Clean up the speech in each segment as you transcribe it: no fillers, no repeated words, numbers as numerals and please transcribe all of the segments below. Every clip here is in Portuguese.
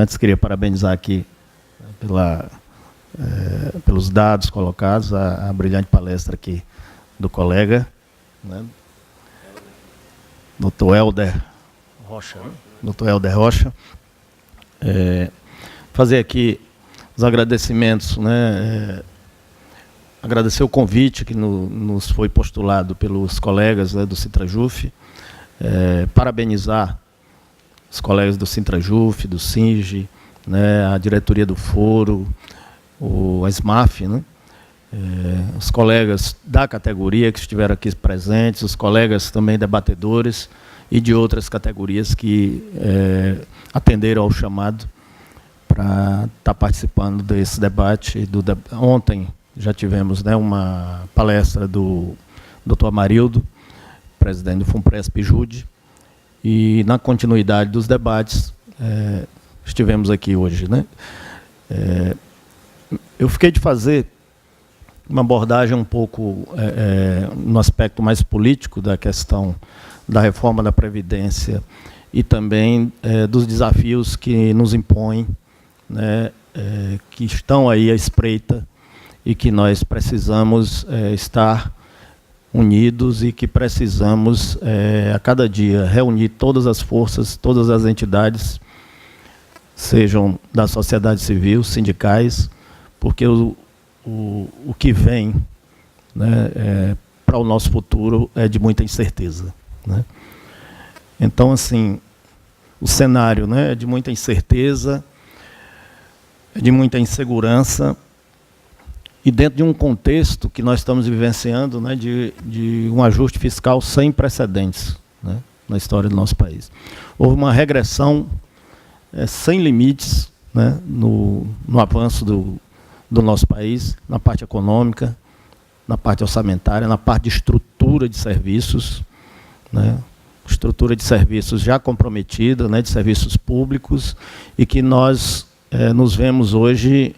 Antes, queria parabenizar aqui pelos dados colocados, a brilhante palestra aqui do colega, né, Dr. Helder Rocha. Dr. Helder Rocha. Fazer aqui os agradecimentos, né, agradecer o convite que nos foi postulado pelos colegas, né, do Sintrajuf, parabenizar os colegas do Sintrajuf, do SINGE, né, a diretoria do Foro, a SMAF, né, os colegas da categoria que estiveram aqui presentes, os colegas também debatedores e de outras categorias que atenderam ao chamado para estar participando desse debate. Ontem já tivemos, né, uma palestra do Dr. Amarildo, presidente do FUNPRESP-JUDE, e na continuidade dos debates estivemos aqui hoje, né? Eu fiquei de fazer uma abordagem um pouco no aspecto mais político da questão da reforma da Previdência e também dos desafios que nos impõem, né, que estão aí à espreita e que nós precisamos estar unidos e que precisamos, a cada dia, reunir todas as forças, todas as entidades, sejam da sociedade civil, sindicais, porque o que vem, né, para o nosso futuro é de muita incerteza, né? Então, assim, o cenário, né, é de muita incerteza, é de muita insegurança, e dentro de um contexto que nós estamos vivenciando, né, de um ajuste fiscal sem precedentes, né, na história do nosso país. Houve uma regressão sem limites, né, no avanço do nosso país, na parte econômica, na parte orçamentária, na parte de estrutura de serviços, né, estrutura de serviços já comprometida, né, de serviços públicos, e que nós nos vemos hoje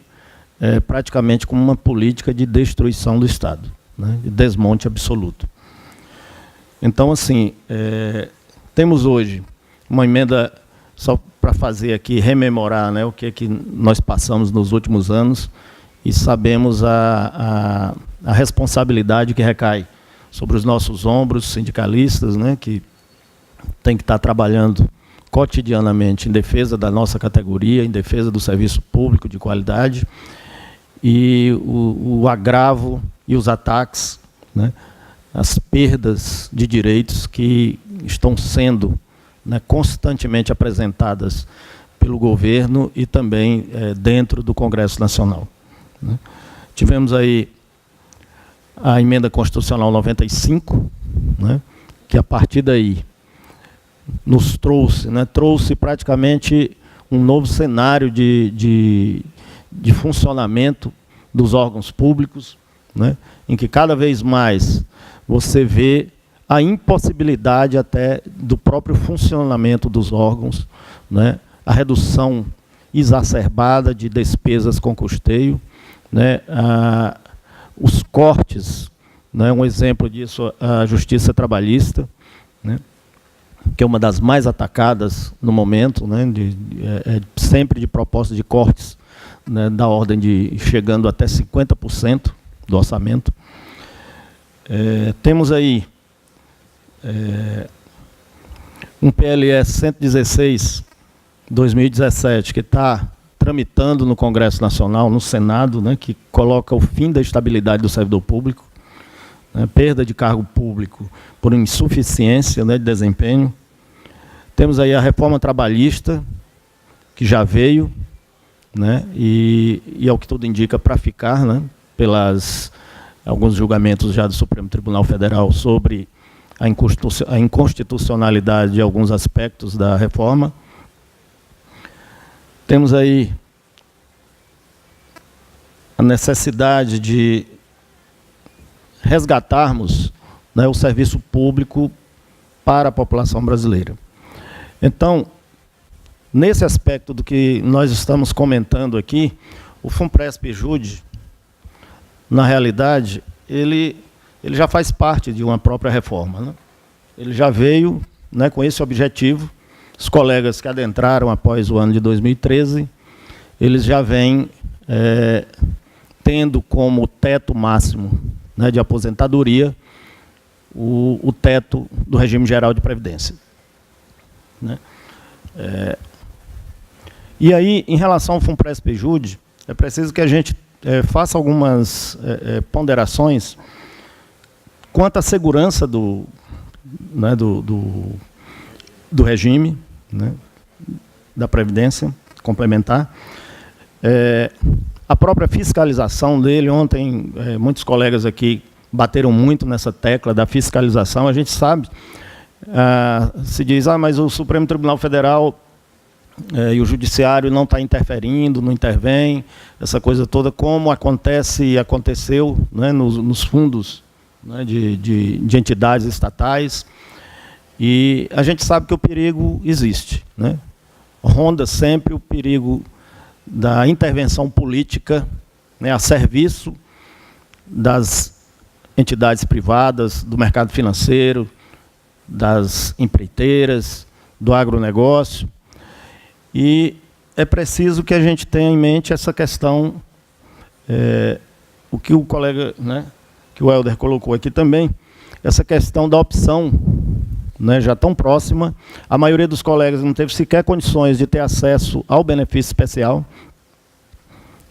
praticamente como uma política de destruição do Estado, né, de desmonte absoluto. Então, assim, temos hoje uma emenda, só para fazer aqui, rememorar, né, o que é que nós passamos nos últimos anos, e sabemos a responsabilidade que recai sobre os nossos ombros, sindicalistas, né, que tem que estar trabalhando cotidianamente em defesa da nossa categoria, em defesa do serviço público de qualidade, e o agravo e os ataques, né, as perdas de direitos que estão sendo, né, constantemente apresentadas pelo governo e também dentro do Congresso Nacional, né. Tivemos aí a Emenda Constitucional 95, né, que a partir daí nos trouxe, né, trouxe praticamente um novo cenário de funcionamento dos órgãos públicos, né, em que cada vez mais você vê a impossibilidade até do próprio funcionamento dos órgãos, né, a redução exacerbada de despesas com custeio, né, os cortes, né, um exemplo disso, a Justiça Trabalhista, né, que é uma das mais atacadas no momento, né, sempre de proposta de cortes, né, da ordem de chegando até 50% do orçamento. Temos aí um PLS 116, 2017, que está tramitando no Congresso Nacional, no Senado, né, que coloca o fim da estabilidade do servidor público, né, perda de cargo público por insuficiência, né, de desempenho. Temos aí a reforma trabalhista, que já veio, né, e ao que tudo indica para ficar, né, alguns julgamentos já do Supremo Tribunal Federal sobre a inconstitucionalidade de alguns aspectos da reforma. Temos aí a necessidade de resgatarmos, né, o serviço público para a população brasileira. Então, nesse aspecto do que nós estamos comentando aqui, o FUNPRESP-JUDE, na realidade, ele já faz parte de uma própria reforma, né? Ele já veio, né, com esse objetivo, os colegas que adentraram após o ano de 2013, eles já vêm tendo como teto máximo, né, de aposentadoria o teto do regime geral de previdência, né? E aí, em relação ao FUNPRESP-EJUDE, é preciso que a gente faça algumas ponderações quanto à segurança do regime, né, da Previdência complementar. A própria fiscalização dele, ontem muitos colegas aqui bateram muito nessa tecla da fiscalização. A gente sabe, se diz, mas o Supremo Tribunal Federal e o Judiciário não está interferindo, não intervém, essa coisa toda, como acontece e aconteceu, né, nos fundos, né, de entidades estatais. E a gente sabe que o perigo existe, né? Ronda sempre o perigo da intervenção política, né, a serviço das entidades privadas, do mercado financeiro, das empreiteiras, do agronegócio. E é preciso que a gente tenha em mente essa questão, o que o colega, né, que o Helder colocou aqui também, essa questão da opção, né, já tão próxima. A maioria dos colegas não teve sequer condições de ter acesso ao benefício especial.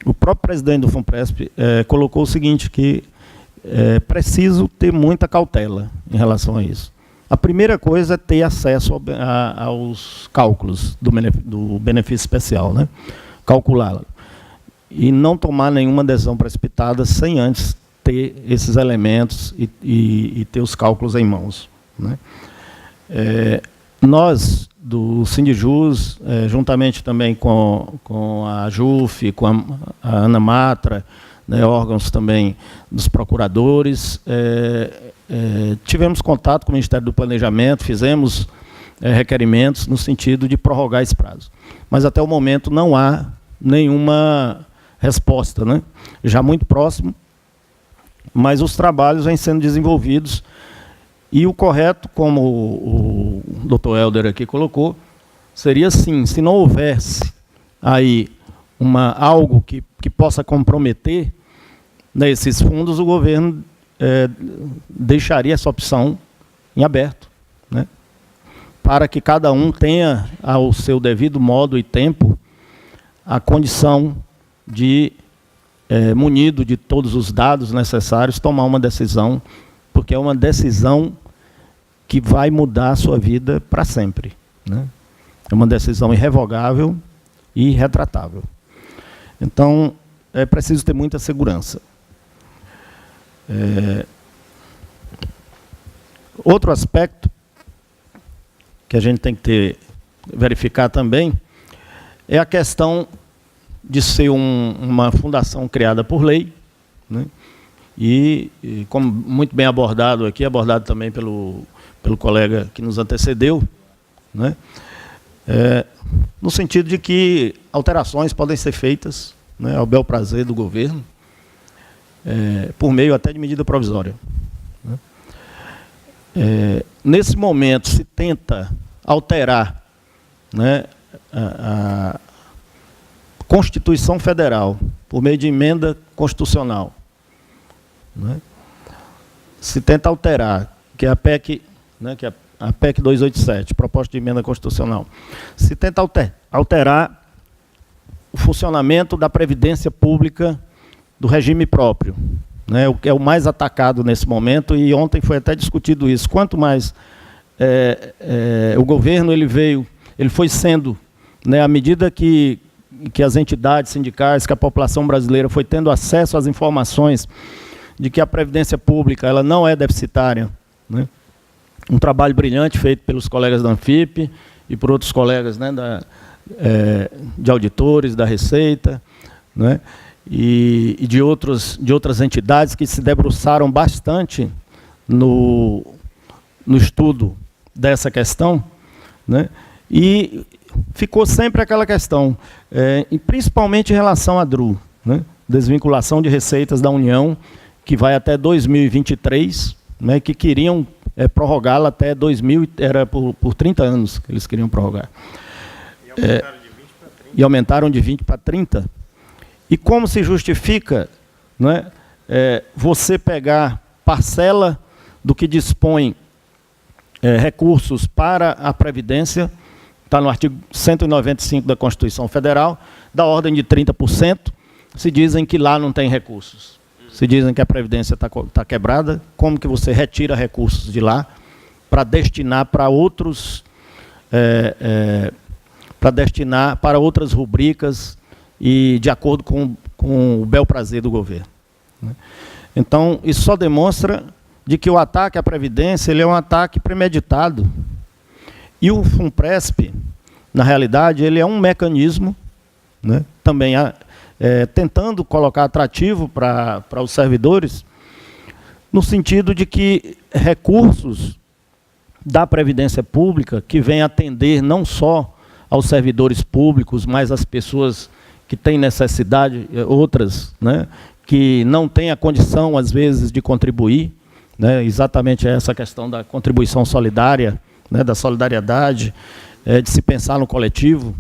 O próprio presidente do FUNPRESP colocou o seguinte, que é preciso ter muita cautela em relação a isso. A primeira coisa é ter acesso aos cálculos do benefício especial, né? Calculá-lo. E não tomar nenhuma decisão precipitada sem antes ter esses elementos e ter os cálculos em mãos, né? Nós, do Sindijus, juntamente também com a JUF, com a Ana Matra, né, órgãos também dos procuradores, tivemos contato com o Ministério do Planejamento, fizemos requerimentos no sentido de prorrogar esse prazo. Mas até o momento não há nenhuma resposta, né? Já muito próximo, mas os trabalhos vêm sendo desenvolvidos. E o correto, como o Dr. Helder aqui colocou, seria sim, se não houvesse aí algo que possa comprometer, né, esses fundos, o governo deixaria essa opção em aberto, né, para que cada um tenha, ao seu devido modo e tempo, a condição de, munido de todos os dados necessários, tomar uma decisão, porque é uma decisão que vai mudar a sua vida para sempre, né? É uma decisão irrevogável e irretratável. Então, é preciso ter muita segurança. Outro aspecto que a gente tem que verificar também é a questão de ser uma fundação criada por lei, né? E como muito bem abordado aqui, abordado também pelo colega que nos antecedeu, né? No sentido de que alterações podem ser feitas, né, ao bel prazer do governo, por meio até de medida provisória, né? Nesse momento se tenta alterar, né, a Constituição Federal por meio de emenda constitucional, né? Se tenta alterar, que é a PEC, né, que é a PEC 287, proposta de emenda constitucional, se tenta alterar o funcionamento da Previdência Pública do regime próprio, né, o que é o mais atacado nesse momento, e ontem foi até discutido isso. Quanto mais o governo ele foi sendo, né, à medida que as entidades sindicais, que a população brasileira foi tendo acesso às informações de que a Previdência Pública ela não é deficitária, né? Um trabalho brilhante feito pelos colegas da Anfip e por outros colegas, né, de auditores, da Receita, né, e de outras entidades que se debruçaram bastante no estudo dessa questão, né, e ficou sempre aquela questão, e principalmente em relação à DRU, né, desvinculação de receitas da União, que vai até 2023, né, que queriam prorrogá-la até 2000, era por 30 anos que eles queriam prorrogar. E aumentaram de 20 para 30. E como se justifica, né, você pegar parcela do que dispõe recursos para a Previdência, está no artigo 195 da Constituição Federal, da ordem de 30%, se dizem que lá não tem recursos. Se dizem que a Previdência está quebrada, como que você retira recursos de lá para destinar para outros, para destinar para outras rubricas e de acordo com o bel prazer do governo, né? Então, isso só demonstra de que o ataque à Previdência ele é um ataque premeditado. E o FUNPRESP, na realidade, ele é um mecanismo, né, também tentando colocar atrativo para os servidores, no sentido de que recursos da Previdência Pública, que vem atender não só aos servidores públicos, mas às pessoas que têm necessidade, outras, né, que não têm a condição, às vezes, de contribuir, né, exatamente essa questão da contribuição solidária, né, da solidariedade, de se pensar no coletivo.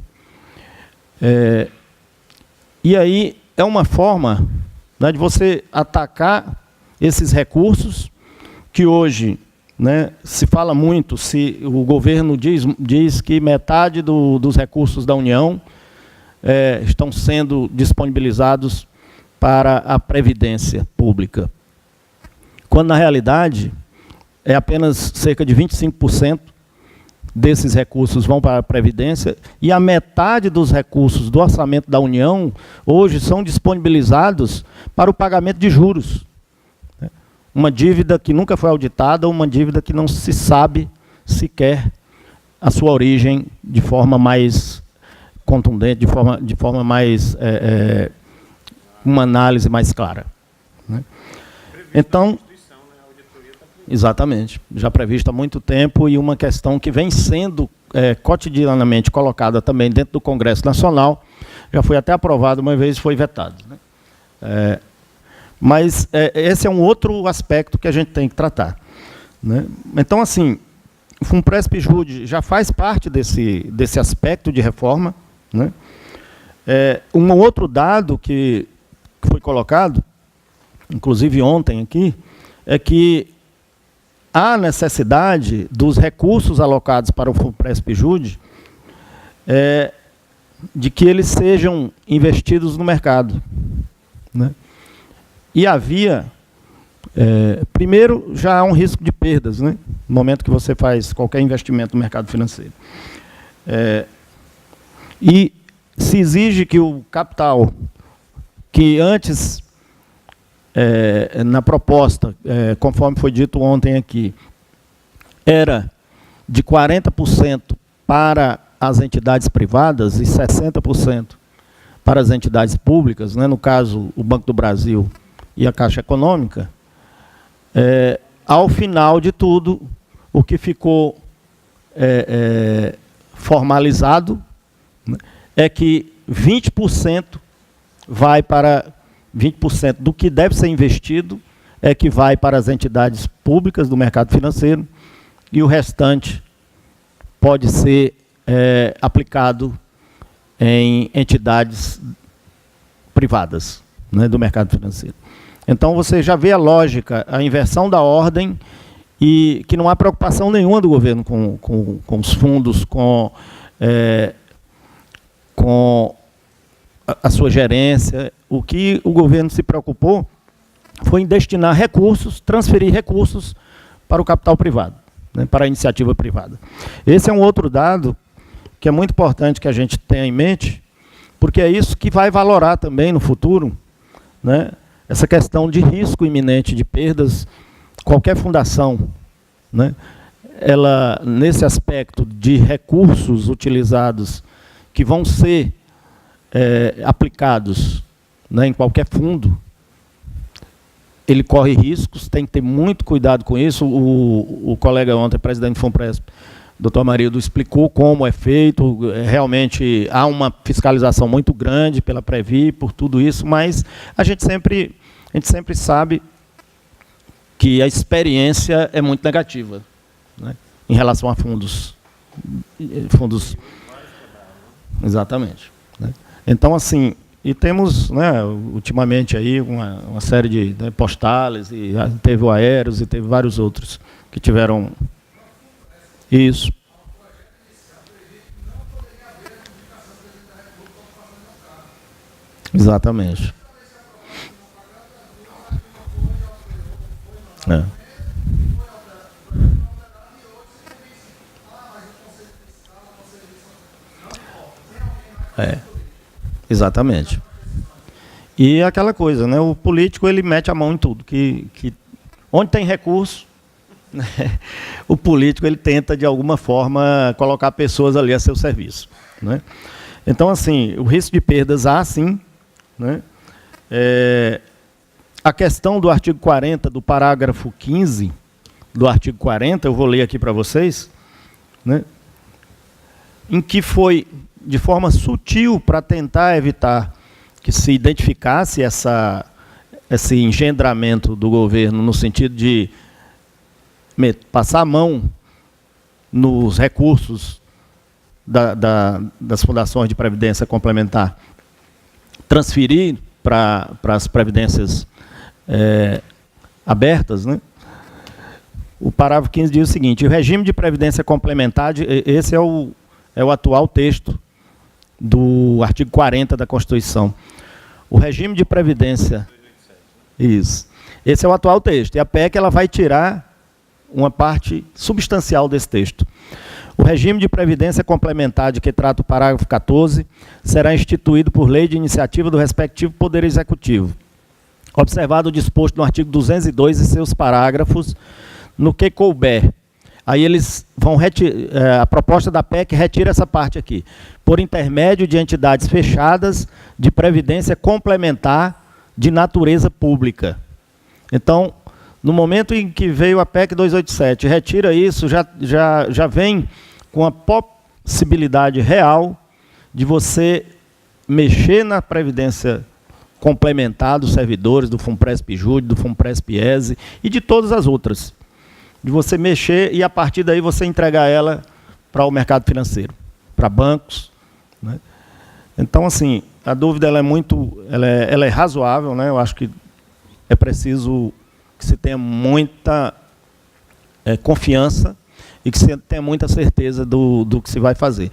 E aí é uma forma, né, de você atacar esses recursos que hoje, né, se fala muito, o governo diz que metade dos recursos da União estão sendo disponibilizados para a Previdência Pública, quando, na realidade, é apenas cerca de 25% desses recursos vão para a Previdência, e a metade dos recursos do orçamento da União, hoje, são disponibilizados para o pagamento de juros. Uma dívida que nunca foi auditada, uma dívida que não se sabe sequer a sua origem de forma mais contundente, de forma mais... uma análise mais clara, né? Então, exatamente, já previsto há muito tempo, e uma questão que vem sendo cotidianamente colocada também dentro do Congresso Nacional, já foi até aprovado uma vez, foi vetado, né? Mas esse é um outro aspecto que a gente tem que tratar, né? Então, assim, o FUNPRESP-JUDE já faz parte desse aspecto de reforma, né? Um outro dado que foi colocado, inclusive ontem aqui, é que há necessidade dos recursos alocados para o FUNPRESP-JUDE de que eles sejam investidos no mercado, né? E havia, primeiro, já há um risco de perdas, né, no momento que você faz qualquer investimento no mercado financeiro. E se exige que o capital, que antes, na proposta, conforme foi dito ontem aqui, era de 40% para as entidades privadas e 60% para as entidades públicas, né, no caso, o Banco do Brasil e a Caixa Econômica, ao final de tudo, o que ficou formalizado, né, é que 20% vai para 20% do que deve ser investido que vai para as entidades públicas do mercado financeiro, e o restante pode ser aplicado em entidades privadas, né, do mercado financeiro. Então, você já vê a lógica, a inversão da ordem, e que não há preocupação nenhuma do governo com os fundos, com a sua gerência. O que o governo se preocupou foi em destinar recursos, transferir recursos para o capital privado, né, para a iniciativa privada. Esse é um outro dado que é muito importante que a gente tenha em mente, porque é isso que vai valorar também no futuro, né, essa questão de risco iminente de perdas. Qualquer fundação, né, ela, nesse aspecto de recursos utilizados que vão ser aplicados, né, em qualquer fundo, ele corre riscos, tem que ter muito cuidado com isso. O colega ontem, presidente do FUNPRESP, Dr. Amarildo, explicou como é feito. Realmente há uma fiscalização muito grande pela Previ, por tudo isso, mas a gente sempre sabe que a experiência é muito negativa, né, em relação a fundos. Exatamente. Né? Então, assim, e temos, né, ultimamente aí uma série de, né, postales, e teve o Aéreos e teve vários outros que tiveram isso. Exatamente. É. É, exatamente. E aquela coisa, né? O político ele mete a mão em tudo, onde tem recurso, né, o político ele tenta de alguma forma colocar pessoas ali a seu serviço, né? Então, assim, o risco de perdas há sim, né? A questão do artigo 40, do parágrafo 15 do artigo 40, eu vou ler aqui para vocês, né? Em que foi de forma sutil para tentar evitar que se identificasse esse engendramento do governo no sentido de passar a mão nos recursos das fundações de previdência complementar, transferir para as previdências abertas, né? O parágrafo 15 diz o seguinte: o regime de previdência complementar, esse é o atual texto do artigo 40 da Constituição. O regime de previdência... Isso. Esse é o atual texto. E a PEC ela vai tirar uma parte substancial desse texto. O regime de previdência complementar de que trata o parágrafo 14 será instituído por lei de iniciativa do respectivo Poder Executivo, observado o disposto no artigo 202 e seus parágrafos, no que couber. Aí eles vão a proposta da PEC retira essa parte aqui, por intermédio de entidades fechadas de previdência complementar de natureza pública. Então, no momento em que veio a PEC 287, retira isso, já vem com a possibilidade real de você mexer na previdência complementar dos servidores, do FUNPRESP-JUDE, do FUNPRESP-ESE e de todas as outras. De você mexer e, a partir daí, você entregar ela para o mercado financeiro, para bancos, né? Então, assim, a dúvida ela é razoável, né? Eu acho que é preciso que se tenha muita confiança e que se tenha muita certeza do que se vai fazer.